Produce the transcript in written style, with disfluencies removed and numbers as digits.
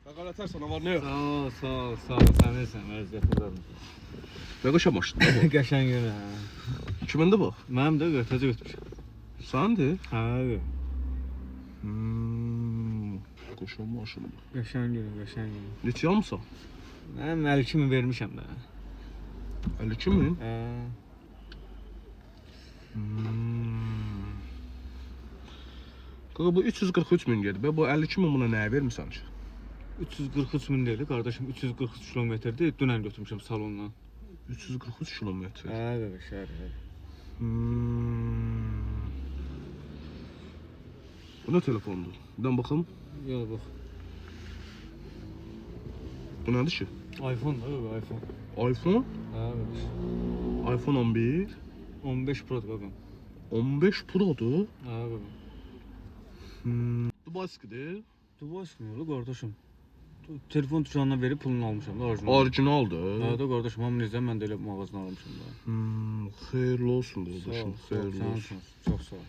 Qaqal atarsan var ne yok? Sağ ol. Sen neysen, vəziyyəti görmüş. Ne qaşa maşın bu? Qəşəng günə. Kimindi bu? Mənim də qırtacı götürmüşəm. Səndi? Hə, Qaşa maşın bu. qəşəng günə. Neçə almısan? Mən 52.000 vermişəm də. 52.000? Hə. Qaqa bu 343.000 gedir. Bu 52.000 buna nəyə vermisən ki? 343.000 deyil qardaşım, 343 kilometrdir. Dünən götürmüşəm salondan. 343 kilometre. Hə, şəhər. Bu ne telefondu? Ben bakalım. Yox, bax. Bu nedir ki? iPhone da, iPhone. iPhone? Hə, iPhone 11. 15 Pro qaqam. 15 Pro'du. Hə, qaqam. Dubaiskidir. Dubaiskidir qardaşım. Telefon dükanına verib pulunu almışam da orijinal. Orijinaldır. Hə də qardaşım, hamı necə mən də elə mağazadan almışam da. Xeyirli olsun qardaşım. Xeyirli olsun. Çox sağ ol.